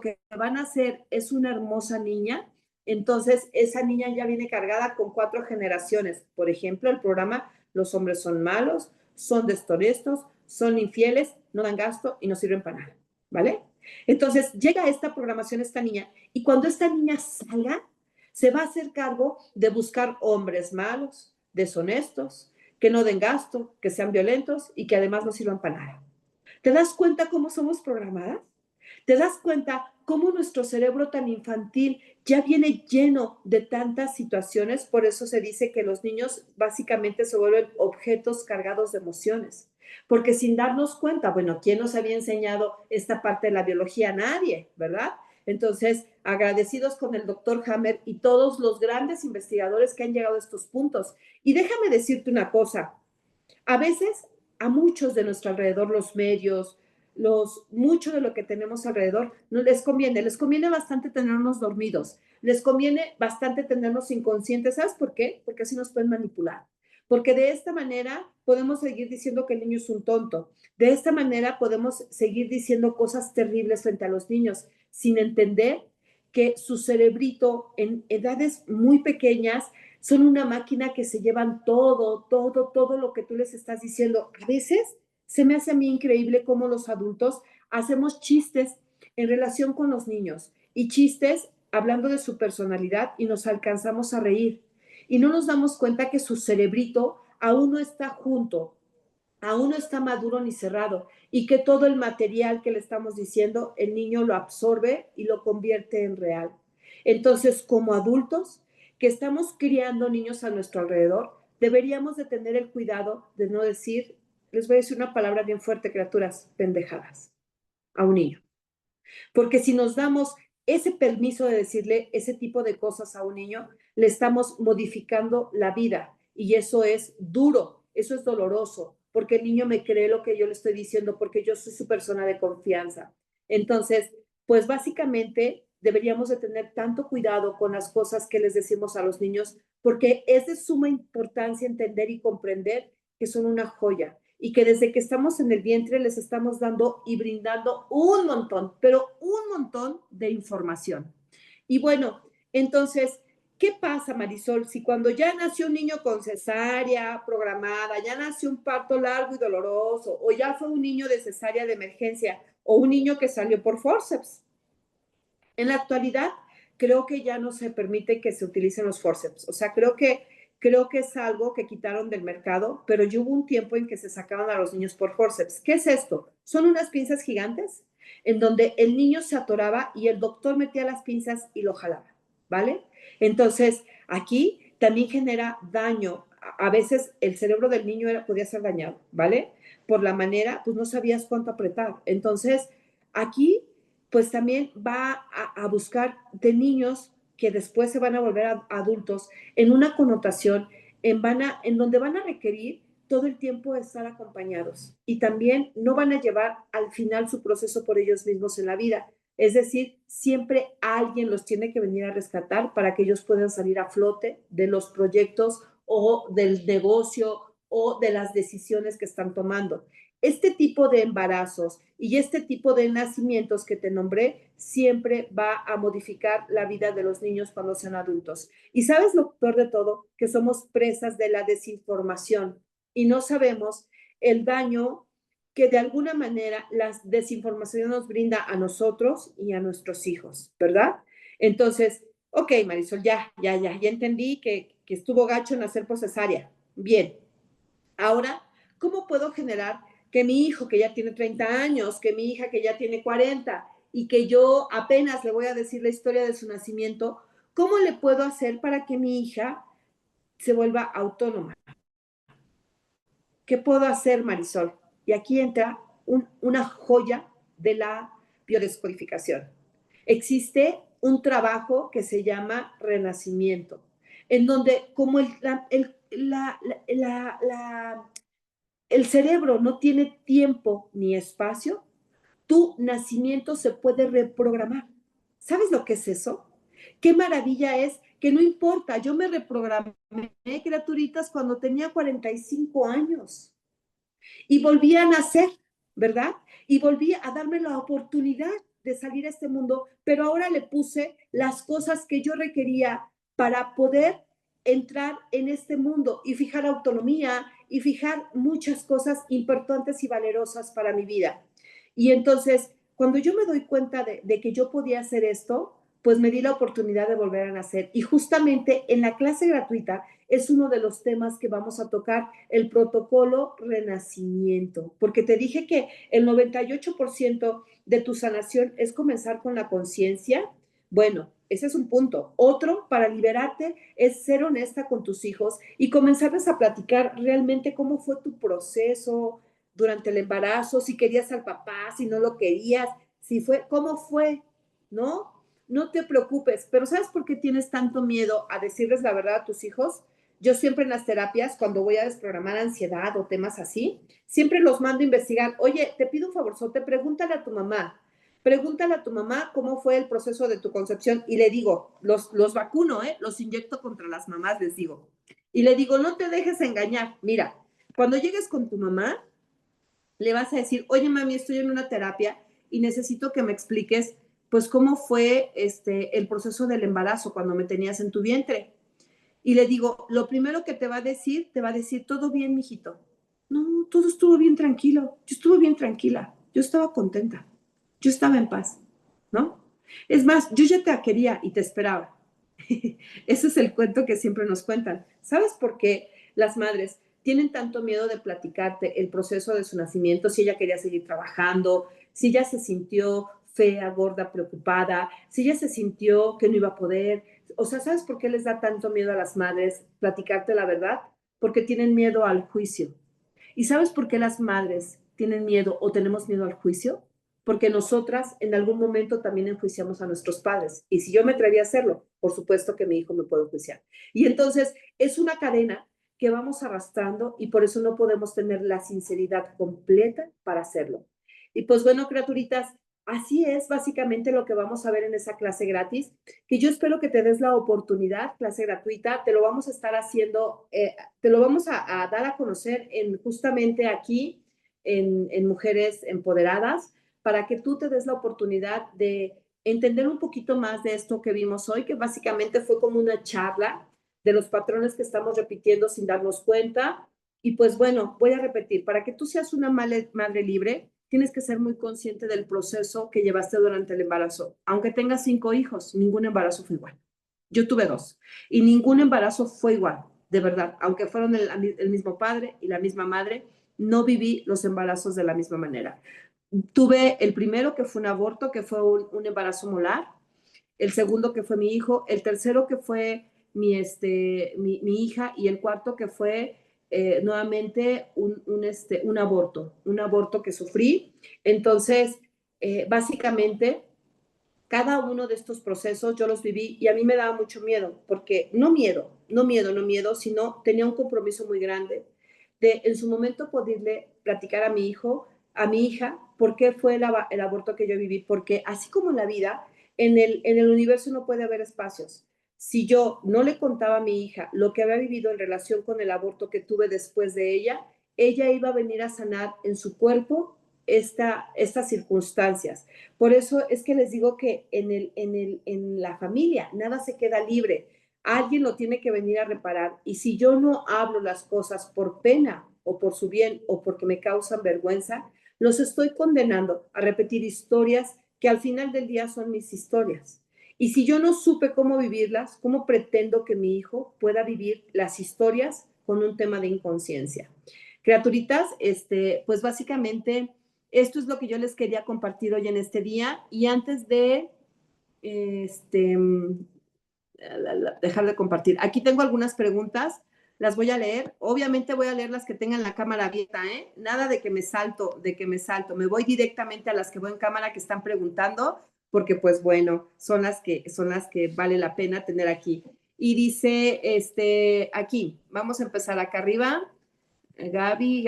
que van a hacer es una hermosa niña, entonces esa niña ya viene cargada con 4 generaciones. Por ejemplo, el programa Los hombres son malos, son deshonestos, son infieles, no dan gasto y no sirven para nada, ¿vale? Entonces llega esta programación esta niña y cuando esta niña salga, se va a hacer cargo de buscar hombres malos, deshonestos, que no den gasto, que sean violentos y que además no sirvan para nada. ¿Te das cuenta cómo somos programadas? ¿Te das cuenta cómo nuestro cerebro tan infantil ya viene lleno de tantas situaciones? Por eso se dice que los niños básicamente se vuelven objetos cargados de emociones. Porque sin darnos cuenta, bueno, ¿quién nos había enseñado esta parte de la biología? Nadie, ¿verdad? Entonces, agradecidos con el doctor Hammer y todos los grandes investigadores que han llegado a estos puntos. Y déjame decirte una cosa, a veces a muchos de nuestro alrededor, los medios, mucho de lo que tenemos alrededor, no les conviene bastante tenernos dormidos, les conviene bastante tenernos inconscientes. ¿Sabes por qué? Porque así nos pueden manipular. Porque de esta manera podemos seguir diciendo que el niño es un tonto. De esta manera podemos seguir diciendo cosas terribles frente a los niños sin entender que su cerebrito en edades muy pequeñas son una máquina que se llevan todo lo que tú les estás diciendo. A veces se me hace a mí increíble cómo los adultos hacemos chistes en relación con los niños y chistes hablando de su personalidad y nos alcanzamos a reír. Y no nos damos cuenta que su cerebrito aún no está junto, aún no está maduro ni cerrado y que todo el material que le estamos diciendo, el niño lo absorbe y lo convierte en real. Entonces, como adultos que estamos criando niños a nuestro alrededor, deberíamos de tener el cuidado de no decir, les voy a decir una palabra bien fuerte, criaturas, pendejadas, a un niño. Porque si nos damos ese permiso de decirle ese tipo de cosas a un niño, le estamos modificando la vida y eso es duro, eso es doloroso, porque el niño me cree lo que yo le estoy diciendo, porque yo soy su persona de confianza. Entonces, pues básicamente deberíamos de tener tanto cuidado con las cosas que les decimos a los niños, porque es de suma importancia entender y comprender que son una joya y que desde que estamos en el vientre les estamos dando y brindando un montón, pero un montón de información. Y bueno, entonces, ¿qué ¿qué pasa, Marisol? Si cuando ya nació un niño con cesárea programada, ya nació un parto largo y doloroso, o ya fue un niño de cesárea de emergencia, o un niño que salió por forceps. En la actualidad, creo que ya no se permite que se utilicen los forceps. O sea, creo que es algo que quitaron del mercado, pero ya hubo un tiempo en que se sacaban a los niños por forceps. ¿Qué es esto? Son unas pinzas gigantes en donde el niño se atoraba y el doctor metía las pinzas y lo jalaba, ¿vale? Entonces, aquí también genera daño. A veces el cerebro del niño podía ser dañado, ¿vale? Por la manera, pues no sabías cuánto apretar. Entonces, aquí pues también va a buscar de niños que después se van a volver adultos en una connotación en donde van a requerir todo el tiempo estar acompañados y también no van a llevar al final su proceso por ellos mismos en la vida. Es decir, siempre alguien los tiene que venir a rescatar para que ellos puedan salir a flote de los proyectos o del negocio o de las decisiones que están tomando. Este tipo de embarazos y este tipo de nacimientos que te nombré siempre va a modificar la vida de los niños cuando sean adultos. Y sabes lo peor de todo, que somos presas de la desinformación y no sabemos el daño que de alguna manera la desinformación nos brinda a nosotros y a nuestros hijos, ¿verdad? Entonces, ok, Marisol, ya entendí que estuvo gacho nacer por cesárea. Bien, ahora, ¿cómo puedo generar que mi hijo que ya tiene 30 años, que mi hija que ya tiene 40 y que yo apenas le voy a decir la historia de su nacimiento, cómo le puedo hacer para que mi hija se vuelva autónoma? ¿Qué puedo hacer, Marisol? Y aquí entra una joya de la biodescodificación. Existe un trabajo que se llama renacimiento, en donde como el cerebro no tiene tiempo ni espacio, tu nacimiento se puede reprogramar. ¿Sabes lo que es eso? Qué maravilla es que no importa, yo me reprogramé, criaturitas, cuando tenía 45 años y volví a nacer, ¿verdad? Y volví a darme la oportunidad de salir a este mundo, pero ahora le puse las cosas que yo requería para poder entrar en este mundo y fijar autonomía y fijar muchas cosas importantes y valerosas para mi vida. Y entonces, cuando yo me doy cuenta de que yo podía hacer esto, pues me di la oportunidad de volver a nacer. Y justamente en la clase gratuita es uno de los temas que vamos a tocar, el protocolo renacimiento, porque te dije que el 98% de tu sanación es comenzar con la conciencia. Bueno, ese es un punto. Otro, para liberarte, es ser honesta con tus hijos y comenzarles a platicar realmente cómo fue tu proceso durante el embarazo, si querías al papá, si no lo querías, si fue, cómo fue, ¿no? No te preocupes, pero ¿sabes por qué tienes tanto miedo a decirles la verdad a tus hijos? Yo siempre en las terapias, cuando voy a desprogramar ansiedad o temas así, siempre los mando a investigar. Oye, te pido un favorzote, pregúntale a tu mamá cómo fue el proceso de tu concepción y le digo, los vacuno, los inyecto contra las mamás, les digo. Y le digo, no te dejes engañar. Mira, cuando llegues con tu mamá, le vas a decir, oye, mami, estoy en una terapia y necesito que me expliques, pues, cómo fue el proceso del embarazo cuando me tenías en tu vientre. Y le digo, lo primero que te va a decir, todo bien, mijito. No, todo estuvo bien tranquilo. Yo estuve bien tranquila. Yo estaba contenta. Yo estaba en paz, ¿no? Es más, yo ya te quería y te esperaba. Ese es el cuento que siempre nos cuentan. ¿Sabes por qué las madres tienen tanto miedo de platicarte el proceso de su nacimiento? Si ella quería seguir trabajando, si ella se sintió fea, gorda, preocupada, si ella se sintió que no iba a poder. O sea, ¿sabes por qué les da tanto miedo a las madres platicarte la verdad? Porque tienen miedo al juicio. ¿Y sabes por qué las madres tienen miedo o tenemos miedo al juicio? Porque nosotras en algún momento también enjuiciamos a nuestros padres. Y si yo me atreví a hacerlo, por supuesto que mi hijo me puede enjuiciar. Y entonces es una cadena que vamos arrastrando y por eso no podemos tener la sinceridad completa para hacerlo. Y pues bueno, criaturitas, así es básicamente lo que vamos a ver en esa clase gratis, que yo espero que te des la oportunidad, clase gratuita, te lo vamos a estar haciendo, te lo vamos a dar a conocer justamente aquí en Mujeres Empoderadas, para que tú te des la oportunidad entender un poquito más de esto que vimos hoy, que básicamente fue como una charla de los patrones que estamos repitiendo sin darnos cuenta. Y pues bueno, voy a repetir, para que tú seas una madre libre, tienes que ser muy consciente del proceso que llevaste durante el embarazo. Aunque tengas 5 hijos, ningún embarazo fue igual. Yo tuve 2 y ningún embarazo fue igual, de verdad. Aunque fueron el mismo padre y la misma madre, no viví los embarazos de la misma manera. Tuve el primero que fue un aborto, que fue un embarazo molar, el segundo que fue mi hijo, el tercero que fue mi hija y el cuarto que fue nuevamente un aborto que sufrí. Entonces, básicamente, cada uno de estos procesos yo los viví y a mí me daba mucho miedo, porque no miedo, sino tenía un compromiso muy grande de en su momento poderle platicar a mi hijo, a mi hija, por qué fue el aborto que yo viví, porque así como en la vida, en el universo no puede haber espacios. Si yo no le contaba a mi hija lo que había vivido en relación con el aborto que tuve después de ella iba a venir a sanar en su cuerpo estas circunstancias. Por eso es que les digo que en la familia nada se queda libre. Alguien lo tiene que venir a reparar. Y si yo no hablo las cosas por pena o por su bien o porque me causan vergüenza, los estoy condenando a repetir historias que al final del día son mis historias. Y si yo no supe cómo vivirlas, ¿cómo pretendo que mi hijo pueda vivir las historias con un tema de inconsciencia? Criaturitas, pues básicamente esto es lo que yo les quería compartir hoy en este día. Y antes de este, dejar de compartir, aquí tengo algunas preguntas, las voy a leer. Obviamente voy a leer las que tengan la cámara abierta, ¿eh? Nada de que me salto. Me voy directamente a las que voy en cámara que están preguntando, porque pues bueno, son las que vale la pena tener aquí. Y dice, aquí, vamos a empezar acá arriba. Gaby,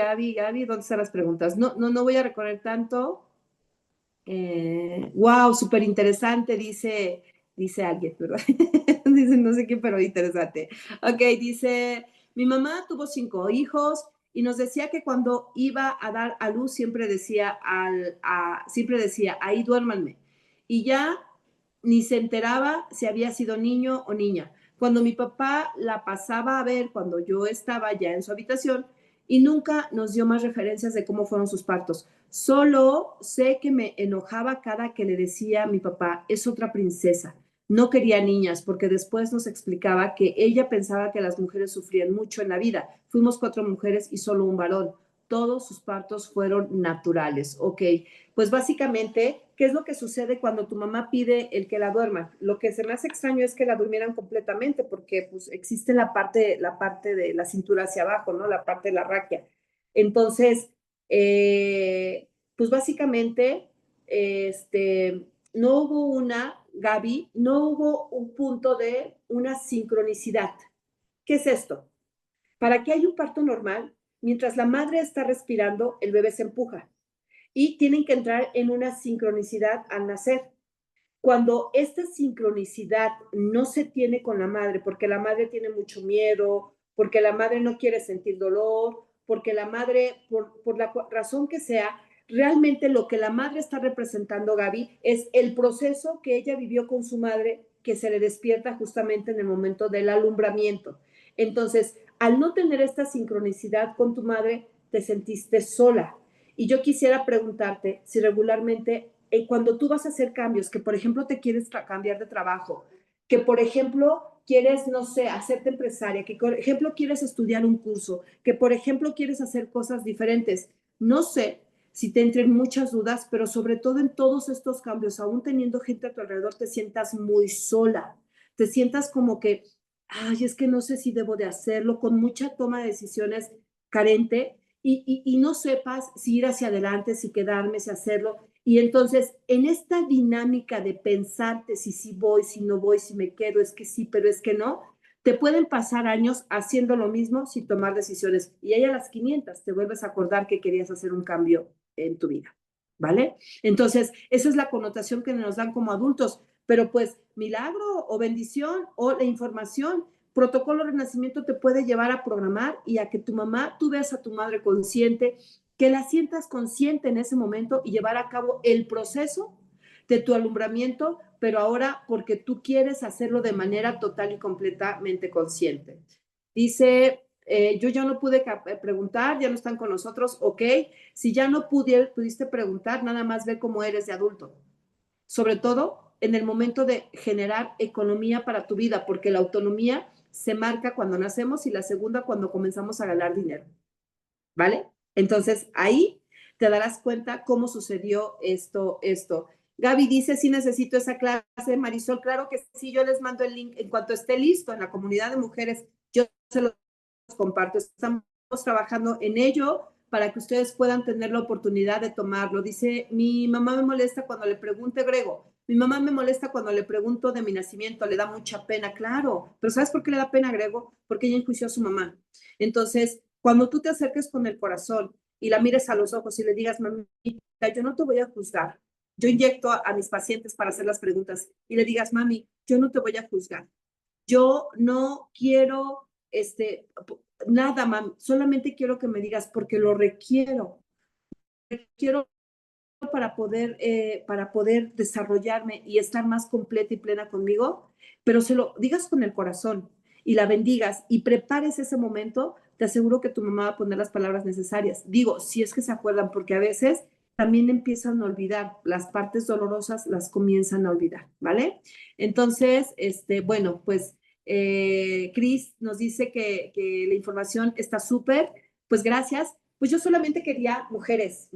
¿dónde están las preguntas? No voy a recorrer tanto. Wow, súper interesante, dice alguien, ¿verdad? Dice no sé qué, pero interesante. Ok, dice, mi mamá tuvo 5 hijos y nos decía que cuando iba a dar a luz siempre decía, ahí duérmanme. Y ya ni se enteraba si había sido niño o niña. Cuando mi papá la pasaba a ver, cuando yo estaba ya en su habitación, y nunca nos dio más referencias de cómo fueron sus partos. Solo sé que me enojaba cada que le decía a mi papá, es otra princesa. No quería niñas porque después nos explicaba que ella pensaba que las mujeres sufrían mucho en la vida. Fuimos 4 mujeres y solo un varón. Todos sus partos fueron naturales. Ok, pues básicamente, ¿qué es lo que sucede cuando tu mamá pide el que la duerma? Lo que se me hace extraño es que la durmieran completamente porque pues existe la parte de la cintura hacia abajo, ¿no? La parte de la raquia. Entonces, pues básicamente, no hubo Gaby, no hubo un punto de una sincronicidad. ¿Qué es esto? Para que haya un parto normal, mientras la madre está respirando, el bebé se empuja y tienen que entrar en una sincronicidad al nacer. Cuando esta sincronicidad no se tiene con la madre, porque la madre tiene mucho miedo, porque la madre no quiere sentir dolor, porque la madre, por la razón que sea, realmente lo que la madre está representando, Gaby, es el proceso que ella vivió con su madre, que se le despierta justamente en el momento del alumbramiento. Entonces, al no tener esta sincronicidad con tu madre, te sentiste sola. Y yo quisiera preguntarte si regularmente cuando tú vas a hacer cambios, que por ejemplo te quieres cambiar de trabajo, que por ejemplo quieres, no sé, hacerte empresaria, que por ejemplo quieres estudiar un curso, que por ejemplo quieres hacer cosas diferentes, no sé si te entren muchas dudas, pero sobre todo en todos estos cambios, aún teniendo gente a tu alrededor, te sientas muy sola, te sientas como que, ay, es que no sé si debo de hacerlo, con mucha toma de decisiones carente y no sepas si ir hacia adelante, si quedarme, si hacerlo. Y entonces, en esta dinámica de pensarte si sí voy, si no voy, si me quedo, es que sí, pero es que no, te pueden pasar años haciendo lo mismo sin tomar decisiones. Y ahí a las 500 te vuelves a acordar que querías hacer un cambio en tu vida, ¿vale? Entonces, esa es la connotación que nos dan como adultos. Pero pues, milagro o bendición o la información protocolo de renacimiento te puede llevar a programar y a que tu mamá, tú veas a tu madre consciente, que la sientas consciente en ese momento y llevar a cabo el proceso de tu alumbramiento, pero ahora porque tú quieres hacerlo de manera total y completamente consciente. Dice, yo ya no pude preguntar, ya no están con nosotros, ok. Si ya no pudiste preguntar, nada más ve cómo eres de adulto. Sobre todo en el momento de generar economía para tu vida, porque la autonomía se marca cuando nacemos y la segunda cuando comenzamos a ganar dinero. ¿Vale? Entonces ahí te darás cuenta cómo sucedió esto. Gaby dice, sí necesito esa clase. Marisol, claro que sí, yo les mando el link en cuanto esté listo en la comunidad de mujeres, yo se los comparto. Estamos trabajando en ello para que ustedes puedan tener la oportunidad de tomarlo. Dice, mi mamá me molesta cuando le pregunte, Grego, mi mamá me molesta cuando le pregunto de mi nacimiento, le da mucha pena, claro, pero ¿sabes por qué le da pena, Grego? Porque ella enjuició a su mamá. Entonces, cuando tú te acerques con el corazón y la mires a los ojos y le digas, mamita, yo no te voy a juzgar. Yo inyecto a mis pacientes para hacer las preguntas y le digas, mami, yo no te voy a juzgar. Yo no quiero nada, mami, solamente quiero que me digas porque lo requiero. Requiero para poder desarrollarme y estar más completa y plena conmigo, pero se lo digas con el corazón y la bendigas y prepares ese momento, te aseguro que tu mamá va a poner las palabras necesarias. Digo, si es que se acuerdan, porque a veces también empiezan a olvidar, las partes dolorosas las comienzan a olvidar, ¿vale? Entonces, bueno, pues Cris nos dice que la información está súper, pues gracias. Pues yo solamente quería mujeres,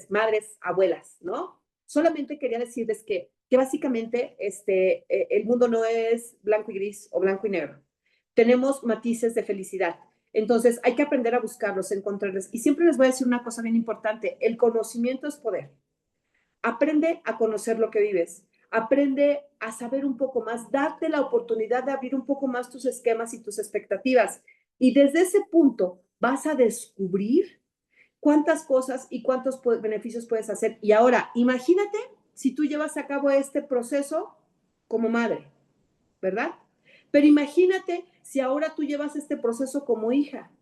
madres, abuelas, ¿no? Solamente quería decirles que básicamente el mundo no es blanco y gris o blanco y negro. Tenemos matices de felicidad. Entonces hay que aprender a buscarlos, encontrarlos. Y siempre les voy a decir una cosa bien importante, el conocimiento es poder. Aprende a conocer lo que vives, aprende a saber un poco más, date la oportunidad de abrir un poco más tus esquemas y tus expectativas. Y desde ese punto vas a descubrir cuántas cosas y cuántos beneficios puedes hacer. Y ahora, imagínate si tú llevas a cabo este proceso como madre, ¿verdad? Pero imagínate si ahora tú llevas este proceso como hija.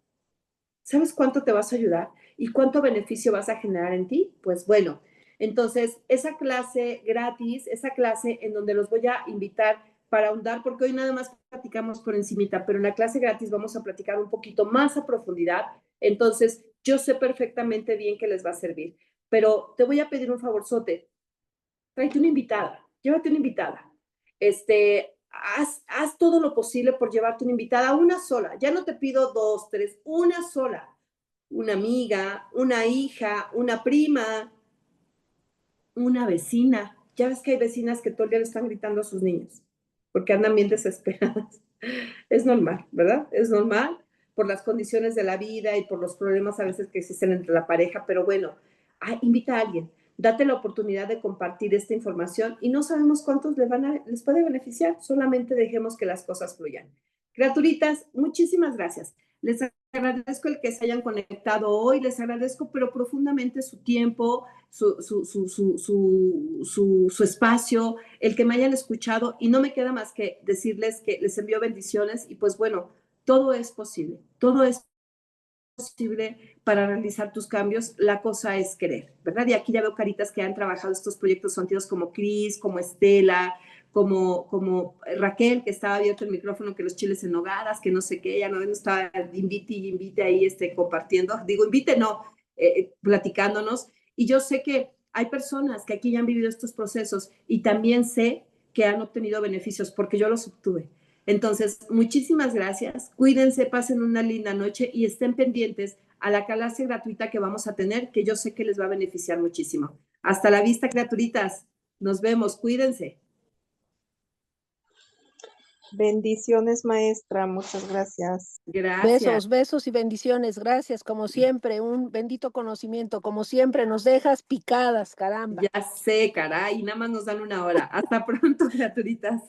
¿Sabes cuánto te vas a ayudar y cuánto beneficio vas a generar en ti? Pues bueno, entonces esa clase gratis, esa clase en donde los voy a invitar para ahondar, porque hoy nada más platicamos por encimita, pero en la clase gratis vamos a platicar un poquito más a profundidad. Entonces, yo sé perfectamente bien que les va a servir, pero te voy a pedir un favorzote. Tráete una invitada, llévate una invitada. Haz todo lo posible por llevarte una invitada, una sola. Ya no te pido dos, tres, una sola. Una amiga, una hija, una prima, una vecina. Ya ves que hay vecinas que todo el día le están gritando a sus niños porque andan bien desesperadas. Es normal, ¿verdad? Es normal por las condiciones de la vida y por los problemas a veces que existen entre la pareja, pero bueno, invita a alguien, date la oportunidad de compartir esta información y no sabemos cuántos les puede beneficiar, solamente dejemos que las cosas fluyan. Criaturitas, muchísimas gracias. Les agradezco el que se hayan conectado hoy, les agradezco pero profundamente su tiempo, su espacio, el que me hayan escuchado y no me queda más que decirles que les envío bendiciones y pues bueno, todo es posible para realizar tus cambios, la cosa es querer, ¿verdad? Y aquí ya veo caritas que han trabajado estos proyectos sentidos como Cris, como Estela, como Raquel, que estaba abierto el micrófono, que los chiles en nogadas, que no sé qué, ya no estaba invite ahí compartiendo, digo, invite no, platicándonos. Y yo sé que hay personas que aquí ya han vivido estos procesos y también sé que han obtenido beneficios porque yo los obtuve. Entonces, muchísimas gracias. Cuídense, pasen una linda noche y estén pendientes a la clase gratuita que vamos a tener, que yo sé que les va a beneficiar muchísimo. Hasta la vista, criaturitas. Nos vemos. Cuídense. Bendiciones, maestra. Muchas gracias. Gracias. Besos y bendiciones. Gracias, como siempre. Un bendito conocimiento. Como siempre, nos dejas picadas, caramba. Ya sé, caray. Nada más nos dan una hora. Hasta pronto, criaturitas.